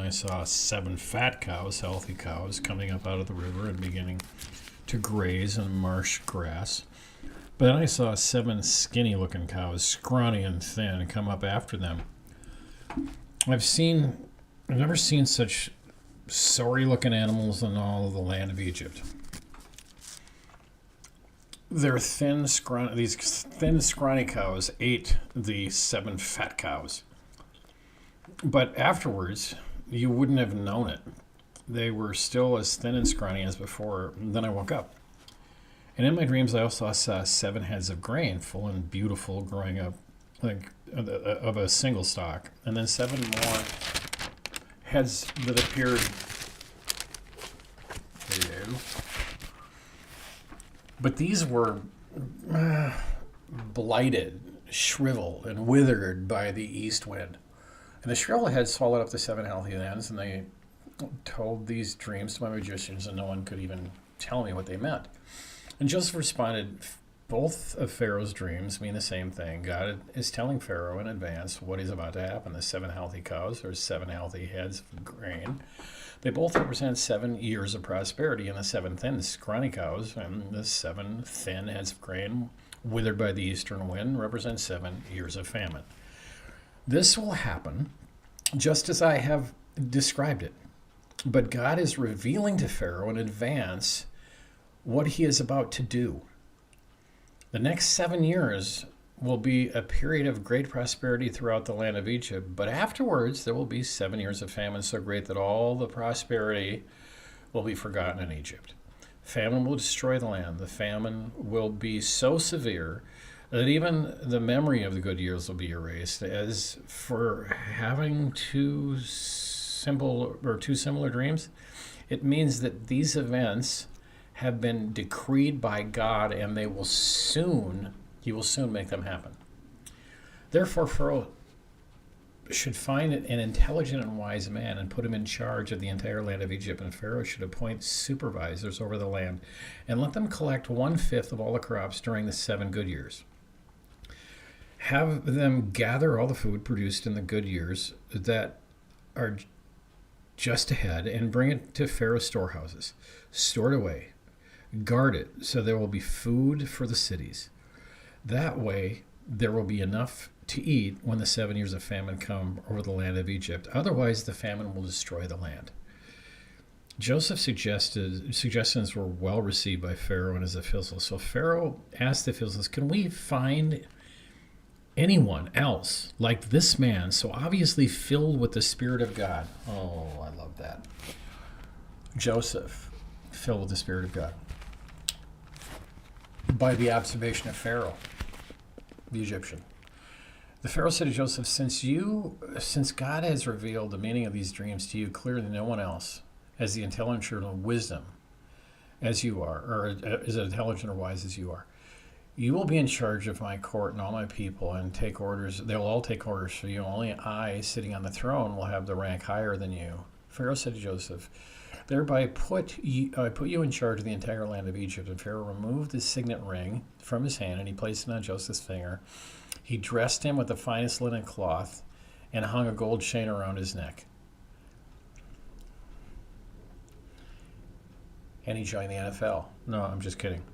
I saw 7 fat cows, healthy cows, coming up out of the river and beginning to graze in marsh grass. But then I saw 7 skinny-looking cows, scrawny and thin, come up after them. I've never seen such sorry-looking animals in all of the land of Egypt. These thin, scrawny cows ate the 7 fat cows. But afterwards, you wouldn't have known it. They were still as thin and scrawny as before. And then I woke up. And in my dreams, I also saw 7 heads of grain, full and beautiful, growing up like of a single stalk. And then 7 more heads that appeared. Hello. But these were blighted, shriveled, and withered by the east wind. And the shriveled heads swallowed up the 7 healthy ends, and they told these dreams to my magicians, and no one could even tell me what they meant. And Joseph responded, both of Pharaoh's dreams mean the same thing. God is telling Pharaoh in advance what is about to happen. The 7 healthy cows are 7 healthy heads of grain. They both represent 7 years of prosperity, and the 7 thin, scrawny cows and the 7 thin heads of grain withered by the eastern wind represent 7 years of famine. This will happen just as I have described it. But God is revealing to Pharaoh in advance what he is about to do. The next 7 years will be a period of great prosperity throughout the land of Egypt, but afterwards there will be 7 years of famine so great that all the prosperity will be forgotten in Egypt. Famine will destroy the land. The famine will be so severe that even the memory of the good years will be erased. As for having two similar dreams, it means that these events have been decreed by God, and he will soon make them happen. Therefore, Pharaoh should find an intelligent and wise man and put him in charge of the entire land of Egypt, and Pharaoh should appoint supervisors over the land and let them collect 1/5 of all the crops during the 7 good years. Have them gather all the food produced in the good years that are just ahead and bring it to Pharaoh's storehouses. Store it away. Guard it so there will be food for the cities. That way, there will be enough to eat when the 7 years of famine come over the land of Egypt. Otherwise, the famine will destroy the land. Joseph's suggestions were well received by Pharaoh and his officials. So Pharaoh asked the officials, can we find anyone else like this man, so obviously filled with the Spirit of God? Oh, I love that. Joseph, filled with the Spirit of God. By the observation of Pharaoh, the Egyptian. The Pharaoh said to Joseph, since God has revealed the meaning of these dreams to you clearly no one else has the intelligence or wisdom as you are, or is intelligent or wise as you are, you will be in charge of my court and all my people and take orders. They will all take orders for you. Only I, sitting on the throne, will have the rank higher than you. Pharaoh said to Joseph, thereby I put you in charge of the entire land of Egypt. And Pharaoh removed his signet ring from his hand, and he placed it on Joseph's finger. He dressed him with the finest linen cloth and hung a gold chain around his neck. And he joined the NFL. No, I'm just kidding.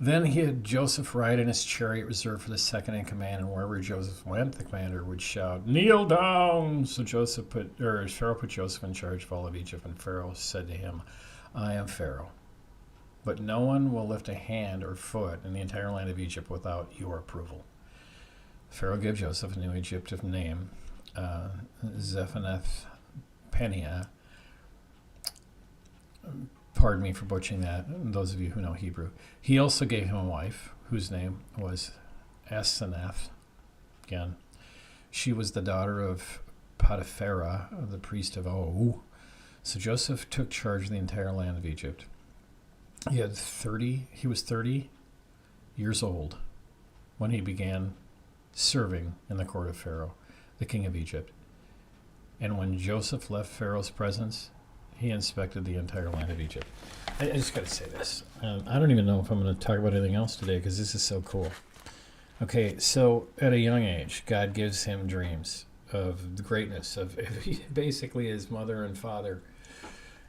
Then he had Joseph ride in his chariot reserved for the second in command, and wherever Joseph went, the commander would shout, kneel down! So Pharaoh put Joseph in charge of all of Egypt, and Pharaoh said to him, I am Pharaoh, but no one will lift a hand or foot in the entire land of Egypt without your approval. Pharaoh gave Joseph a new Egyptian name, Zephanath-Paneah. Pardon me for butchering that, those of you who know Hebrew. He also gave him a wife, whose name was Asenath. Again, she was the daughter of Potipharah, the priest of O. So Joseph took charge of the entire land of Egypt. He was 30 years old when he began serving in the court of Pharaoh, the king of Egypt. And when Joseph left Pharaoh's presence, he inspected the entire land of Egypt. I just got to say this. I don't even know if I'm going to talk about anything else today because this is so cool. Okay, so at a young age, God gives him dreams. of the greatness of basically his mother and father,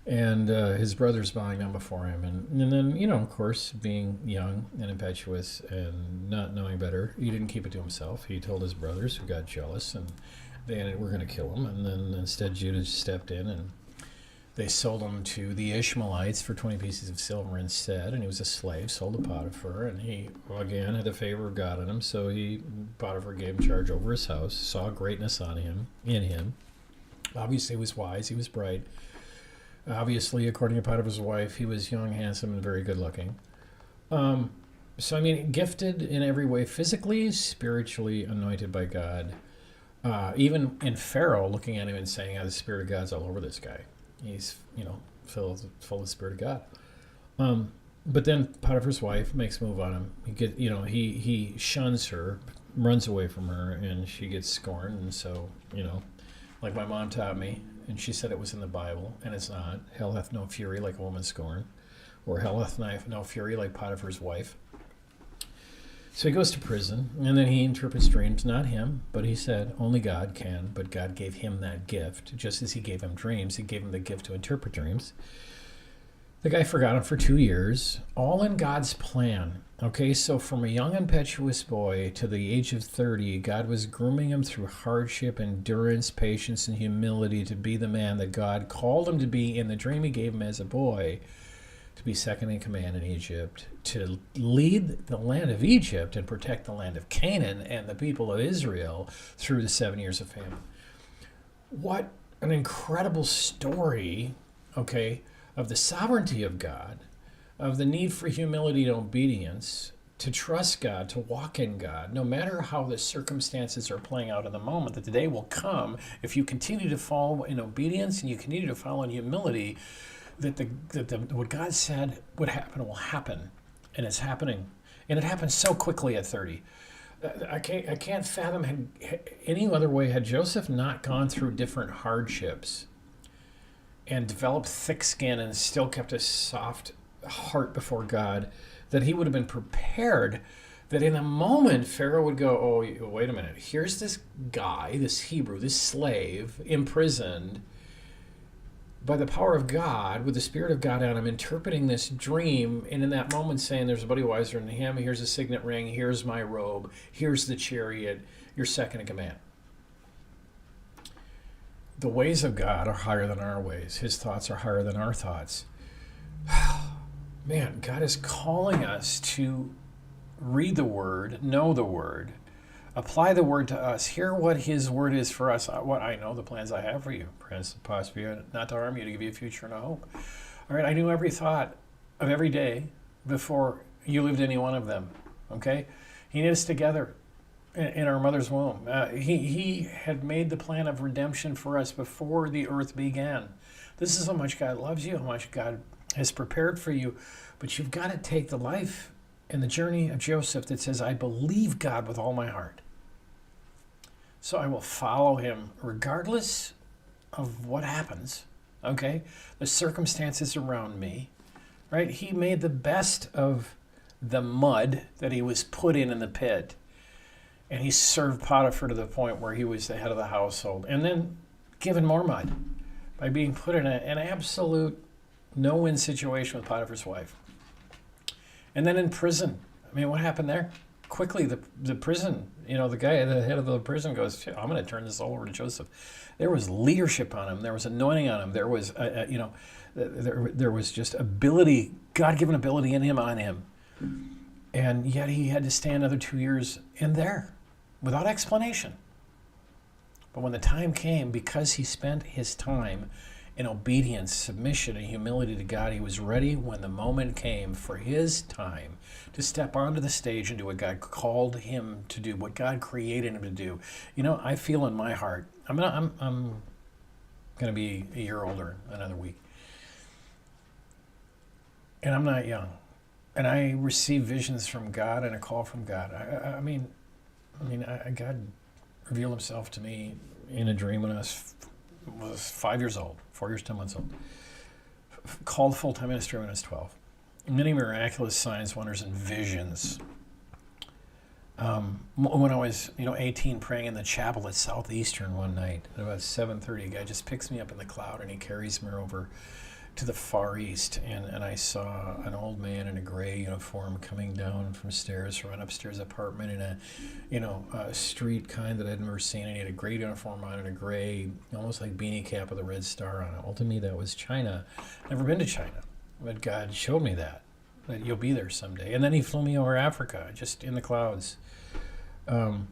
and his brothers bowing down before him, and then of course, being young and impetuous and not knowing better, he didn't keep it to himself. He told his brothers, who got jealous, and they were going to kill him. And then instead, Judah stepped in, and they sold him to the Ishmaelites for 20 pieces of silver instead, and he was a slave, sold to Potiphar, and he, again, had the favor of God on him, so Potiphar gave him charge over his house, saw greatness in him. Obviously, he was wise, he was bright. Obviously, according to Potiphar's wife, he was young, handsome, and very good looking. Gifted in every way, physically, spiritually anointed by God. Even in Pharaoh, looking at him and saying, the Spirit of God's all over this guy. He's, full of the Spirit of God. But then Potiphar's wife makes a move on him. He shuns her, runs away from her, and she gets scorned. And so, like my mom taught me, and she said it was in the Bible, and it's not. Hell hath no fury like a woman scorned, or hell hath no fury like Potiphar's wife. So he goes to prison, and then he interprets dreams. Not him, but he said only God can, but God gave him that gift. Just as he gave him dreams, he gave him the gift to interpret dreams. The guy forgot him for 2 years, all in God's plan. Okay, so from a young impetuous boy to the age of 30, God was grooming him through hardship, endurance, patience, and humility to be the man that God called him to be in the dream he gave him as a boy, to be second in command in Egypt, to lead the land of Egypt and protect the land of Canaan and the people of Israel through the 7 years of famine. What an incredible story, okay, of the sovereignty of God, of the need for humility and obedience, to trust God, to walk in God, no matter how the circumstances are playing out in the moment, that the day will come, if you continue to follow in obedience and you continue to follow in humility, that what God said would happen will happen, and it's happening, and it happened so quickly at 30. I can't fathom any other way. Had Joseph not gone through different hardships and developed thick skin and still kept a soft heart before God, that he would have been prepared. That in a moment Pharaoh would go, "Oh, wait a minute! Here's this guy, this Hebrew, this slave, imprisoned." By the power of God, with the Spirit of God on him, interpreting this dream, and in that moment saying, there's nobody wiser than him, here's a signet ring, here's my robe, here's the chariot, you're second in command. The ways of God are higher than our ways. His thoughts are higher than our thoughts. Man, God is calling us to read the Word, know the Word, apply the Word to us, hear what His Word is for us. What I know the plans I have for you, plans to prosper you, not to harm you, to give you a future and a hope. All right, I knew every thought of every day before you lived any one of them. Okay, He knit us together in our mother's womb. He had made the plan of redemption for us before the earth began. This is how much God loves you, how much God has prepared for you. But you've got to take the life and the journey of Joseph that says, I believe God with all my heart, so I will follow him regardless of what happens, okay? The circumstances around me, right? He made the best of the mud that he was put in the pit. And he served Potiphar to the point where he was the head of the household. And then given more mud by being put in an absolute no-win situation with Potiphar's wife. And then in prison. I mean, what happened there? Quickly, the prison, the guy, the head of the prison goes, I'm going to turn this all over to Joseph. There was leadership on him. There was anointing on him. There was, there was just ability, God-given ability in him, on him. And yet he had to stay another 2 years in there without explanation. But when the time came, because he spent his time in obedience, submission, and humility to God, he was ready when the moment came for his time to step onto the stage and do what God called him to do, what God created him to do. I feel in my heart, I'm going to be a year older another week. And I'm not young. And I receive visions from God and a call from God. God revealed himself to me in a dream when I was 5 years old, 4 years, 10 months old. Called full-time ministry when I was 12. Many miraculous signs, wonders, and visions When I was, 18, praying in the chapel at Southeastern one night, at about 7:30, a guy just picks me up in the cloud and he carries me over to the Far East, and I saw an old man in a gray uniform coming down from stairs from an upstairs apartment in a street kind that I'd never seen. And he had a gray uniform on and a gray, almost like beanie cap with a red star on it. Well, to me, that was China. Never been to China, but God showed me that you'll be there someday. And then he flew me over Africa, just in the clouds. And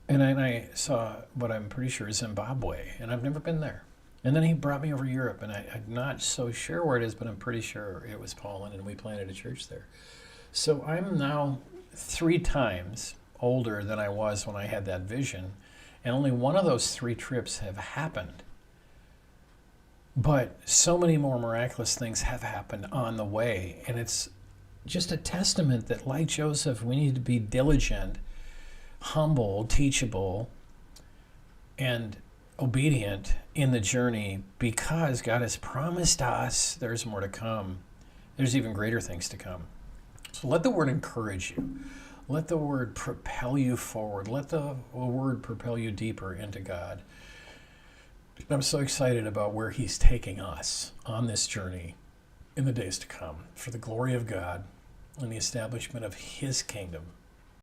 then I saw what I'm pretty sure is Zimbabwe, and I've never been there. And then he brought me over Europe, and I'm not so sure where it is, but I'm pretty sure it was Poland, and we planted a church there. So I'm now 3 times older than I was when I had that vision, and only one of those 3 trips have happened. But so many more miraculous things have happened on the way, and it's just a testament that, like Joseph, we need to be diligent, humble, teachable, and obedient in the journey, because God has promised us there's more to come. There's even greater things to come. So let the word encourage you. Let the word propel you forward. Let the word propel you deeper into God. I'm so excited about where he's taking us on this journey in the days to come for the glory of God and the establishment of his kingdom